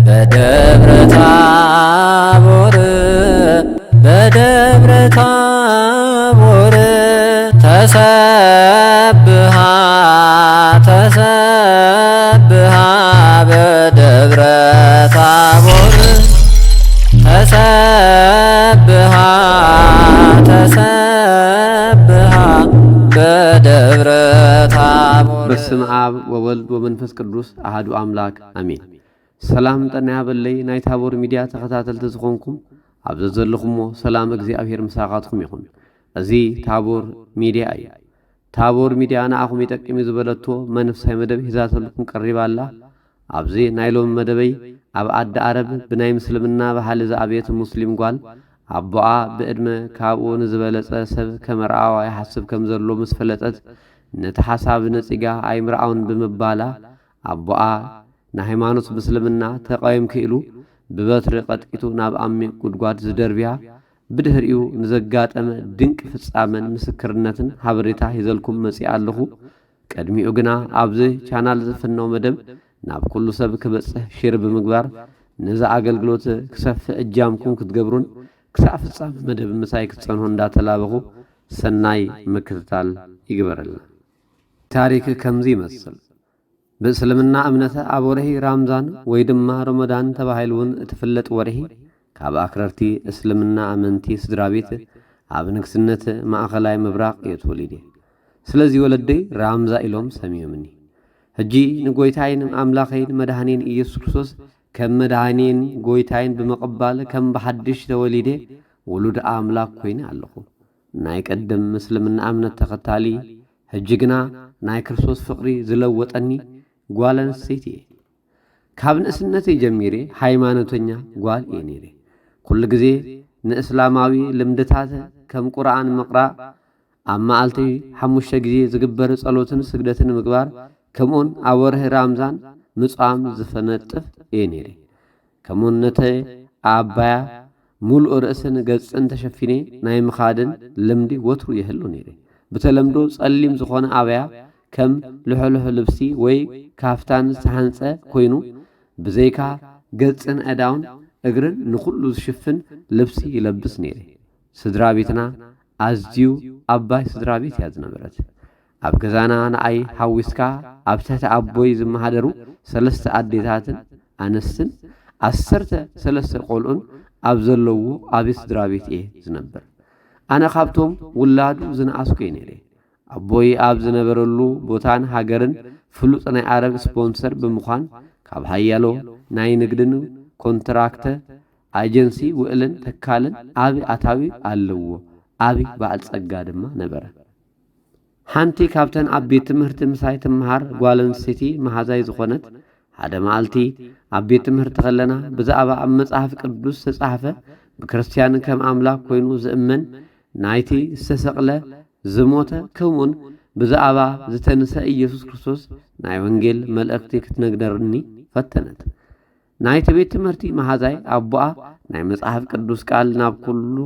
በደብረ ታቦር በደብረ ታቦር ተሰብሃ ተሰብሃ በደብረ ታቦር ተሰብሃ ተሰብሃ በደብረ ታቦር። በስመ አብ ወወልድ ወመንፈስ ቅዱስ አሐዱ አምላክ አሜን። ሰላም ጠና ያበለይ ናይ ታቦር ሚድያ ተኸታተልቲ ዝኾንኩም ኣብ ዘለኹሞ ሰላም እግዚአብሔር ምሳኻትኩም ይኹን። እዚ ታቦር ሚድያ እዩ። ታቦር ሚድያ ንኣኹም ይጠቅም ዝበለቶ መንፈሳዊ መደብ ሒዛተልኩም ቀሪባላ። ኣብዚ ናይ ሎሚ መደበይ ኣብ ዓዲ ዓረብ ብናይ ምስልምና ባህሊ ዝኣብየት ሙስሊም ጓል ኣቦኣ ብዕድመ ካብኡ ንዝበለፀ ሰብ ከመርኣዋ ይሓስብ ከም ዘሎ ምስ ፈለጠት ነቲ ሓሳብ ነፂጋ ኣይምርዓውን ብምባላ ኣቦኣ ንሃይማኖት ምስልምና ተቃዊም ክኢሉ ብበትሪ ቀጥቂቱ ናብ ዓሚቕ ጉድጓድ ዝደርብያ ብድሕሪኡ ንዘጋጠመ ድንቂ ፍጻመን ምስክርነትን ሓበሬታ ሂዘልኩም መፂእ ኣለኹ። ቀድሚኡ ግና ኣብዚ ቻናል ዝፍነው መደብ ናብ ኩሉ ሰብ ክበፅሕ ሼር ብምግባር ነዚ ኣገልግሎት ክሰፍሕ እጃምኩም ክትገብሩን ክሳብ ፍጻመ መደብ ምሳይ ክትጸንሑ እንዳተላበኹ ሰናይ ምክትታል ይግበረልና። ታሪክ ከምዚ ይመስል። በእስልምና እምነተ ኣብ ወርሒ ራምዛን ወይ ድማ ረመዳን ተባሂሉውን እትፍለጥ ወርሒ ካብ ኣክረርቲ እስልምና ኣመንቲ ስድራ ቤት ኣብ ንግስነት ማእኸላይ ምብራቕ እየ ተወሊደ። ስለዚ ወለደይ ራምዛ ኢሎም ሰሚዮምኒ። ሕጂ ንጎይታይን ኣምላኸይን መድኃኔን ኢየሱስ ክርስቶስ ከም መድኃኔን ጎይታይን ብምቕባል ከም ብሓድሽ ተወሊደ ውሉድ ኣምላክ ኮይነ ኣለኹ። ናይ ቀደም ምስልምና እምነት ተኸታሊ ሕጂ ግና ናይ ክርስቶስ ፍቕሪ ዝለወጠኒ ጓል ኣንስተይቲ እየ። ካብ ንእስነተይ ጀሚረ ሃይማኖተኛ ጓል እየ ነይረ። ኩሉ ግዜ ንእስላማዊ ልምድታት ከም ቁርኣን ምቕራእ፣ ኣብ መዓልቲ 5 ግዜ ዝግበር ጸሎትን ስግደትን ምግባር፣ ከምኡን ኣብ ወርሒ ራምዛን ምጽዋም ዝፈነጥፍ እየ ነይረ። ከምኡን ነተ ኣባያ ሙሉእ ርእስን ገጽን ተሸፊነ ናይ ምኻድን ልምዲ ወትሩ ይህሉ ነይረ። ብተለምዶ ጸሊም ዝኾነ ኣበያ ከም ልሕልሕ ልብሲ ወይ ካፍታን ዝተሓንፀ ኮይኑ ብዘይካ ገጽን ኣዳውን እግርን ንኹሉ ዝሽፍን ልብሲ ይለብስ ነይረ። ስድራ ቤትና ኣዝዩ ኣባይ ስድራ ቤት እያ ዝነበረት። ኣብ ገዛና ንኣይ ሓዊስካ ኣብ ትሕቲ ኣቦይ ዝመሓደሩ 3 ኣዴታትን ኣነስትን 13 ቆልዑን ኣብ ዘለዎ ኣብይ ስድራ ቤት እየ ዝነበር። ኣነ ካብቶም ውላዱ ዝነኣስኩ እየ ነይረ። ኣቦይ ኣብ ዝነበረሉ ቦታን ሃገርን ፍሉጥ ናይ ዓረብ ስፖንሰር ብምዃን ካብ ሃያሎ ናይ ንግድን ኮንትራክተ ኤጀንሲ ውዕልን ተካልን ዓብዪ ኣታዊ ኣለዎ። ዓብዪ በዓል ጸጋ ድማ ነበረ። ሓንቲ ካብተን ኣብ ቤት ትምህርቲ ምሳይ ትመሃር ጓል ኣንስተይቲ መሓዛይ ዝኾነት ሓደ መዓልቲ ኣብ ቤት ትምህርቲ ከለና ብዛዕባ ኣብ መጽሓፍ ቅዱስ ዝተጻሕፈ ብክርስቲያን ከም ኣምላክ ኮይኑ ዝእመን ናይቲ ዝተሰቕለ ዝሞተ ከምኡን ብዛዕባ ዝተንሰ ኢየሱስ ክርስቶስ ናይ ወንጌል መልእኽቲ ክትነግረኒ ፈተነት። ናይቲ ቤት ትምህርቲ መሓዛይ ኣቦኣ ናይ መጽሓፍ ቅዱስ ቃል ናብ ኩሉ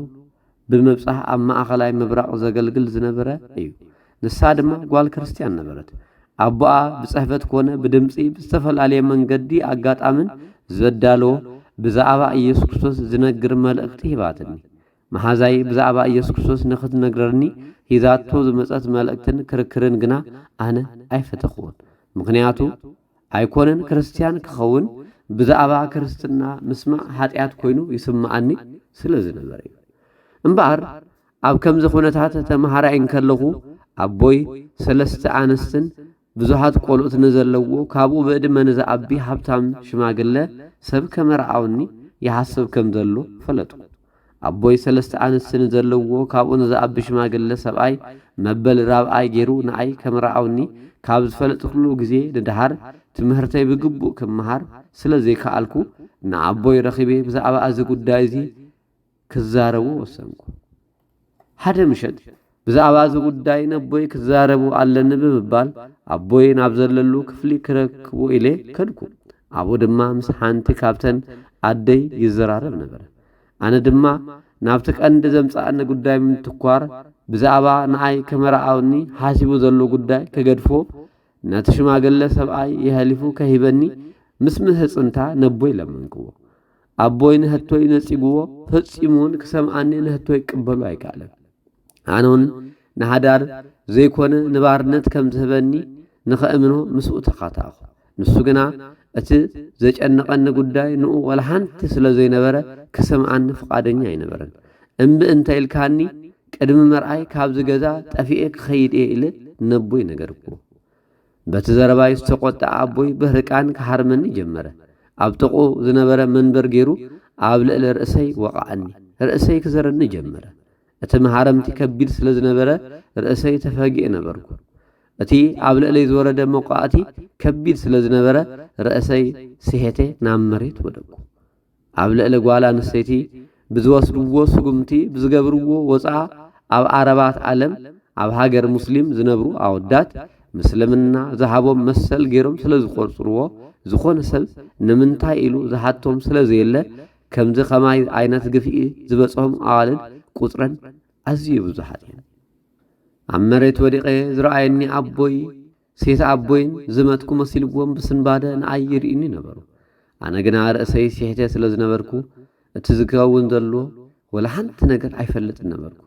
ብምብጻሕ ኣብ ማእኸላይ ምብራቕ ዘገልግል ዝነበረ እዩ። ንሳ ድማ ጓል ክርስቲያን ነበረት። ኣቦኣ ብጽሕፈት ኮነ ብድምፂ ብዝተፈላለየ መንገዲ ኣጋጣምን ዘዳለዎ ብዛዕባ ኢየሱስ ክርስቶስ ዝነግር መልእኽቲ ሂባትኒ። መሓዛይ ብዛዕባ ኢየሱስ ክርስቶስ ንኽትነግረኒ ሂዛቶ ዝመጸት መልእኽትን ክርክርን ግና ኣነ ኣይፈተኽዎን። ምክንያቱ ኣይኮነን ክርስቲያን ክኸውን ብዛዕባ ክርስትና ምስማዕ ኃጢአት ኮይኑ ይስማዓኒ ስለ ዝነበረ እዩ። እምበኣር ኣብ ከምዚ ኩነታት ተመሃራይ እንከለኹ ኣቦይ 3 ኣንስትን ብዙሓት ቆልዑት ንዘለዎ ካብኡ ብዕድመ ንዝዓቢ ሃብታም ሽማግለ ሰብ ከመርዓውኒ ይሓስብ ከም ዘሎ ፈለጡ። ኣቦይ 3 ኣንስትን ዘለዎ ካብኡ ንዝዓቢ ሽማግለ ሰብኣይ መበል ራብኣይ ገይሩ ንኣይ ከመርዓውኒ ካብ ዝፈለጥኩሉ ግዜ ንድሓር ትምህርተይ ብግቡእ ክመሃር ስለ ዘይከኣልኩ ንኣቦይ ረኺቤ ብዛዕባ እዚ ጉዳይ እዚ ክዛረቡ ወሰንኩ። ሓደ ምሸት ብዛዕባ እዚ ጉዳይ ነቦይ ክዛረቡ ኣለኒ ብምባል ኣቦይ ናብ ዘለሉ ክፍሊ ክረክቡ ኢለ ከድኩ። ኣብኡ ድማ ምስ ሓንቲ ካብተን ኣደይ ይዘራረብ ነበረ። ኣነ ድማ ናብቲ ቀንዲ ዘምጻእኒ ጉዳይ ምትኳር ብዛዕባ ንኣይ ከመርዓውኒ ሓሲቡ ዘሎ ጉዳይ ከገድፎ ነቲ ሽማግለ ሰብኣይ የህሊፉ ከሂበኒ مسمه صنتا نبوي لمنكو أبوي نهتوي نسيقو فتصيمون كسمعني نهتوي قبلو أيكالب أنون نهدار زي كون نبارنت كم زهبني نخأمنو مسؤول تقاطعه نسوقنا أتي زيج أنقن قداي نو ولا حنت سلا زي نبرة كسمعني فقادني أي نبرة أم أنت الكاني قدم مرأي كابز جزا تفيق خير إيه نبوي نجربو بتزرباي استقطع أبوي بهركان كحرمني جمرة أبتقو زنبرة منبر جيرو أبلغ الرأسي وقعني رأسي كزرني جمرة أتم حرمتي كبير سلا زنبرة رأسي تفاجئ نبركو أتي أبلغ لي زورة موقعتي كبير سلا زنبرة رأسي سيهتي نامريت ودكو أبلغ لقوالا نسيتي بزواسرو سقمتي بزقبرو وصعا أب عربات عالم أب هاجر مسلم زنبرو عودات مسلمنا ذهبوا مسل غيرهم سلا زقرصرو زخون سب نمنتا إلو زحاتهم سلا زيلا كم زي خماي عينات قفئي زبصهم عالد قطرا أزيب زحاتين عمريت وريقي زرعيني عبوي سيس عبوين زمتكو مسيلقوهم بسنبادة نعير إني نبرو أنا قنا رأسي سيحتي سلا زنبركو اتزكاون دلو ولا حنت نجر عيفلت النبركو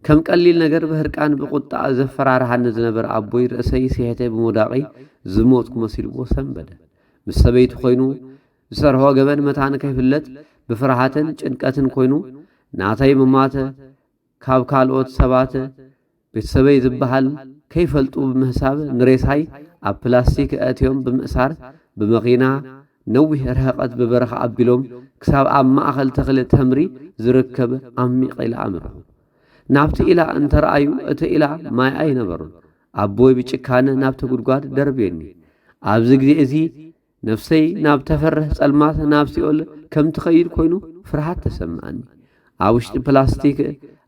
كم قليل نجر بهركان بقطع زفر عرحان زنبر عبوي رأسي سيحتي بمداقي زموتكو مسيلقو سنبادة مسبيت خوينو زرهو قبل متعن كيفلت بفرحاتن جنكاتن خوينو نعطي مماته كاب كالوت سباته بتسبي زبحال كيفلتو بمحساب نريساي بلاستيك اتيوم بمأسار بمغينا نوه رهقت ببرخ عبيلوم كساب عم أخل تخل تمري زركب عمي قيل عمره نابت إلى أنت رأيو أت إلى ما أي نبرون عبوي بيشكان نابت قرقات دربيني عبزق دي إزي نفسي ناب تفرح سلمات ناب سيقول كم تخيل كوينو فرحات تسمعني عاوشت بلاستيك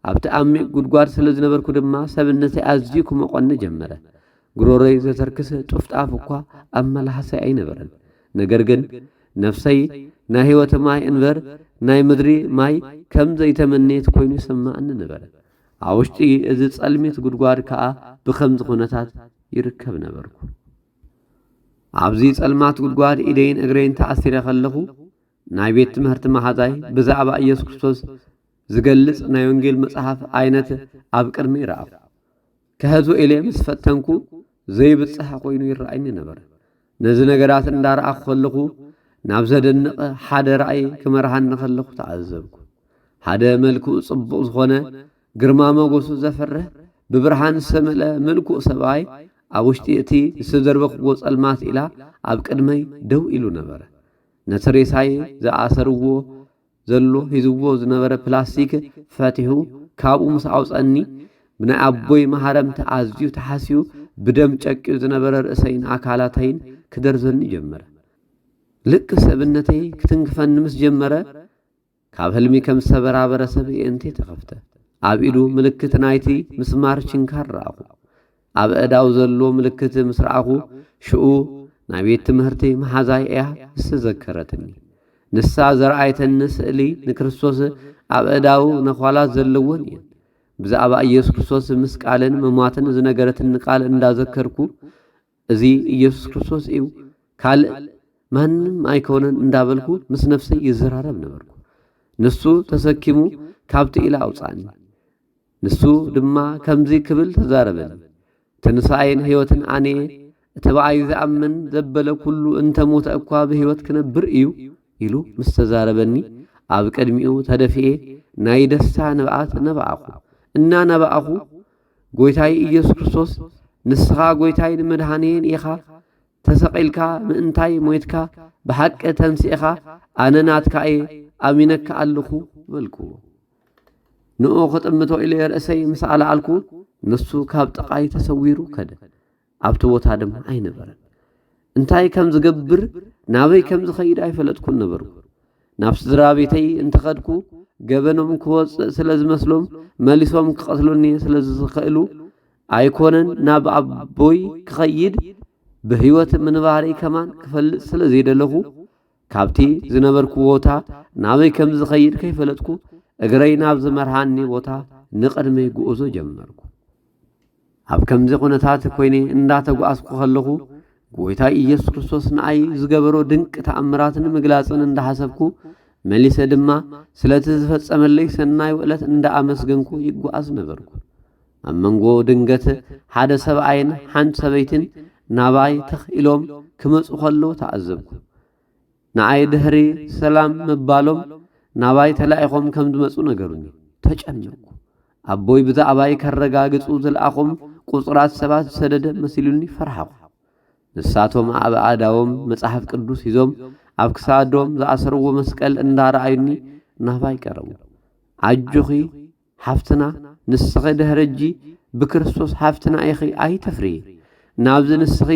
عبت عمي قرقات سلز نبر كدما سبنتي أزجيكم أقوان جمرة قروري زتركس تفت عفوكوا أما لحسي أي نبرن نجرجن نفسي ناهيوة ماي انفر ناي مدري ماي كم زي تمنيت كوينو سمعني نبرن عاوشتي إذا تسألميت قرقات كا بخمس خونتات يركب نبركو عبزيز المات قدقواد إيدين أغرين تأثير خلقو ناي بيت مهرت محاضاي بزعبا إيسو كريستوس زقلس ناي ونجيل مصحف عينت عبكر ميراف كهزو إلي مسفتنكو زي بتصحا قوينو يرأيني نبر نزل نقرات اندار أخلقو نابزد النق حدا رأي كمرحان نخلقو تعذبكو حدا ملكو صبو زخونة قرماما قوسو زفره ببرحان السملة ملكو سباي أوشتي أتي سدربق قوس المات إلى أبقدمي دو إلو نبرة نتريساي زا آسروو زلو هزوو زنبرة بلاستيك فاتحو كابو مسعوص أني بنا أبوي مهارم تأزيو تحاسيو بدم چكيو زنبرة رأسين عكالاتين كدرزني جمرة لك سبنتي كتنكفن مس جمرة كاب هلمي كم سبرا برسبي انتي تخفته عبيدو ملكت نايتي مسمار چنكار راقو أب أداو زلو ملكت مسرعه شؤو نبيت مهرتي محازاي إياه استذكرتني نسا زرعيت النسألي نكريستوس أب أداو نخوالات زلوون ين بزا أبا إيسوس كريستوس مسكالن مماتن زنقرت النقال اندا ذكركو ازي إيسوس كريستوس إيو كال مهنم أيكونن اندا بلكو مس نفسي يزرارب نبركو نسو تسكيمو كابت إلى أوصاني نسو دما كمزي كبل تزاربن تنساين هيوتن عني تبعي زأمن زبل كله انت موت أكوا بهيوت كنبر إيلو مستزاربني عبك أدميو تدفئي نايدستا نبعاكو إنا نبعاكو قويتاي إيسوس كريستوس نسخا قويتاي مدهانين إيخا تسقيلكا مئنتاي مويتكا بحق تنسيخا أنا ناتكا إي أمينك ألخو ملكو نؤو خطمتو إلي رأسي مسألة عالكو نسو كاب تقاي تسويرو كده عبتو تادم أي نبرن انتاي كم زقبر نابي كم زخير أي فلتكو نبرو نفس درابيتي انتقدكو قبنهم كوز سلز مسلوم ماليسوم كقتلوني سلز خيلو أيكونن ناب عبوي كخيد بهيوت من باري كمان كفل سلز يدلغو كابتي زنبركو ووتا نابي كم زخير كيف فلتكو اقرأي ناب زمرحاني ووتا نقدمي قوزو جمركو أب كم زي قناتات كويني انداتا قو أسقو خلقو ጎይታ ኢየሱስ ክርስቶስ ንአይ ዝገበሮ ድንቅ ተአምራትን ምግላጽን እንዳሐሰብኩ መልሰ ድማ ስለቲ ዝፈጸመለይ ሰናይ ወለት እንዳአመስገንኩ ይጓዝ ነበርኩ አመንጎ ድንገት ሓደ ሰብአይን ሓንቲ ሰበይትን ናባይ ተኽኢሎም ክመጹ ኸሎ ተዓዘብኩ ንአይ ድህሪ ሰላም ምባሎም ናባይ ተላኢኾም ከም ዝመጹ ነገሩኒ ተጨነቅኩ አቦይ ብዛዕባይ ከረጋግጹ ዝለኣኹም ቁጽራት ሰባት ሰደደ መሲሉኒ ፈርሓኹ ንሳቶም ኣብ ኣእዳዎም መጽሐፍ ቅዱስ ሒዞም ኣብ ክሳዶም ዝኣሰርዎ መስቀል እንዳረኣዩኒ ናባይ ቀረቡ ዓጁኺ ሓፍትና ንስኺ ድህረጂ ብክርስቶስ ሓፍትና ኢኺ ኣይተፍሪ ናብዚ ንስኺ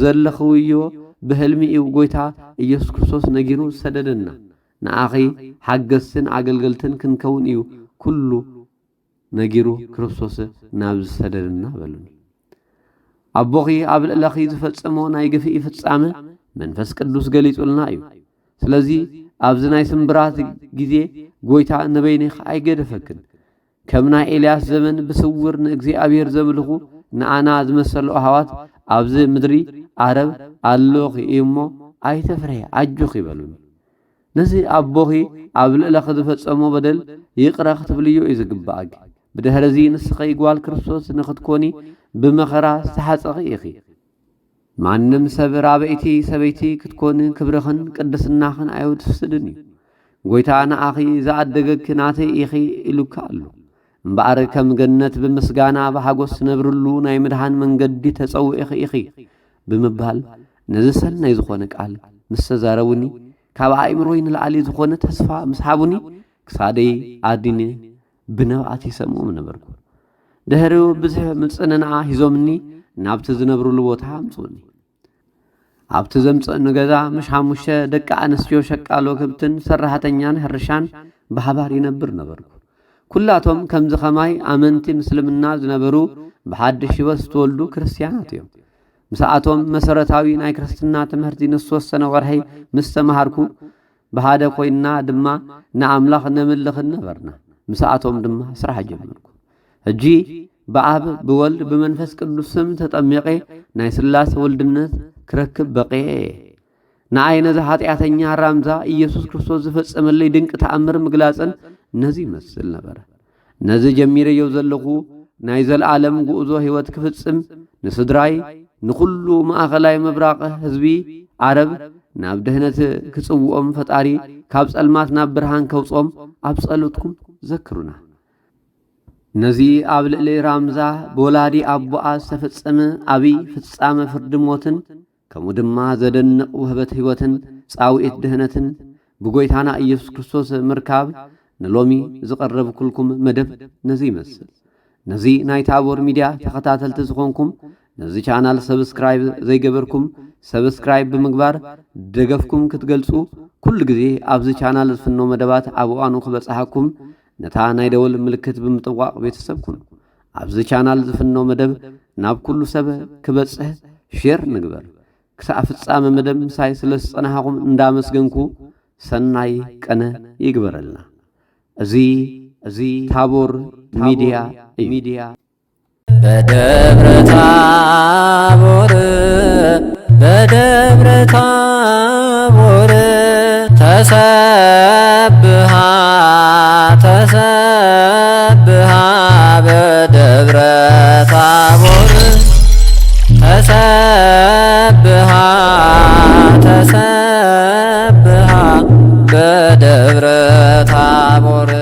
ዘለኽውዮ ብህልሚ እዩ ጎይታ ኢየሱስ ክርስቶስ ነጊሩ ሰደደና ንኣኺ ሓገዝትን ኣገልገልትን ክንከውን እዩ ኩሉ ነጊሩ ክርስቶስ ናብዚ ሰደደና በሉኒ አቦኺ ኣብ ልዕለኺ ዝፈጸሞ ናይ ግፍኢ ፍጻመ መንፈስ ቅዱስ ገሊጹልና እዩ ስለዚ ኣብዚ ናይ ስምብራት ጊዜ ጎይታ ነበይኒኽ ኣይገደፈክን ከም ናይ ኤልያስ ዘመን ብስውር ንእግዚአብሔር ዘምልኹ ንኣና ዝመሰሉ ኣሕዋት ኣብዚ ምድሪ ዓረብ ኣለኺ እሞ ኣይተፍርሒ ዓጁኺ ይበሉኒ ነዚ ኣቦኺ ኣብ ልዕለኺ ዝፈጸሞ በደል ይቕረ ክትብልዮ እዩ ዝግባእኪ ብድሕረዚ ንስኺ ጓል ክርስቶስ ንኽትኮኒ ብመኸራ ዝተሓፀኺ ኢኺ ማንም ሰብ ራበይቲ ሰበይቲ ክትኮን ክብርኽን ቅድስናኽን ኣይውትስድን እዩ ጎይታ ንኣኺ ዝኣደገኪ ናተይ ኢኺ ኢሉካ ኣሎ እምበኣር ከም ገነት ብምስጋና ብሓጎስ ነብርሉ ናይ ምድሃን መንገዲ ተጸውዒኺ ኢኺ ብምባል ነዚ ሰናይ ዝኾነ ቃል ምስ ተዛረቡኒ ካብ ኣእምሮይ ንላዕሊ ዝኾነ ተስፋ ምስ ሓቡኒ ክሳደይ ኣዲነ ብነብኣት ይሰምዖም ነበርኩ ድሕሪኡ ብዙሕ ምጽንናዓ ሒዞምኒ ናብቲ ዝነብሩሉ ቦታ ኣምጽኡኒ ኣብቲ ዘምጽእኒ ገዛ ምሽ ሓሙሽተ ደቂ ኣንስትዮ ሸቃሎ ከብትን ሰራሕተኛን ሕርሻን ብሓባር ይነብር ነበርኩ ኩላቶም ከምዚ ኸማይ ኣመንቲ ምስልምና ዝነበሩ ብሓድሽ ሕይወት ዝተወልዱ ክርስቲያናት እዮም ምስኣቶም መሰረታዊ ናይ ክርስትና ትምህርቲ ንዝተወሰነ ወርሒ ምስ ተመሃርኩ ብሓደ ኮይና ድማ ንኣምላኽ ነምልኽን ነበርና ምስኣቶም ድማ ስራሕ ጀመርኩ ሕጂ በአብ ብወልድ በመንፈስ ቅዱስ ስም ተጠምቄ ናይ ስላሴ ወልድነት ክረክብ በቂየ ንአይነ ኃጢአተኛ ራምዛ ኢየሱስ ክርስቶስ ዝፈጸመለይ ድንቅ ተአምር ምግላጽን ነዚ መስል ነበር ነዚ ጀሚረየው ዘለኹ ናይ ዘለዓለም ጉዕዞ ህይወት ክፍጽም ንስድራይ ንኩሉ ማእኸላይ መብራቕ ህዝቢ ዓረብ ናብ ድህነት ክጽውኦም ፈጣሪ ካብ ጸልማት ናብ ብርሃን ከውጾም ኣብ ጸሎትኩም ዘክሩና ነዚ ኣብ ልዕሊ ራምዛ በወላዲ ኣቦኣ ዝተፈጸመ ዓብይ ፍጻመ ፍርዲ ሞትን ከምኡ ድማ ዘደንቕ ውህበት ህይወትን ጻውዒት ድህነትን ብጎይታና ኢየሱስ ክርስቶስ ምርካብ ንሎሚ ዝቐረብ ኩልኩም መደብ ነዚ ይመስል ነዚ ናይ ታቦር ሚድያ ተኸታተልቲ ዝኾንኩም ነዚ ቻናል ሰብስክራይብ ዘይገበርኩም ሰብስክራይብ ብምግባር ደገፍኩም ክትገልጹ ኩሉ ግዜ ኣብዚ ቻናል ዝፍኖ መደባት ኣብ እዋኑ ክበጽሓኩም ነታ ናይ ደወል ምልክት ብምጥዋቅ ቤተሰብኩም ኣብዚ ቻናል ዝፍኖ መደብ ናብ ኩሉ ሰብ ክበጽሕ ሼር ንግበር ክሳብ ፍጻመ መደብ ሳይ ስለዝጸናሕኩም እንዳመስገንኩ ሰናይ ቀነ ይግበረልና እዚ ታቦር ሚድያ ሚድያ በደብረ ታቦር ተሰብሃ በደብረ ታቦር ተሰብሃ በደብረ ታቦር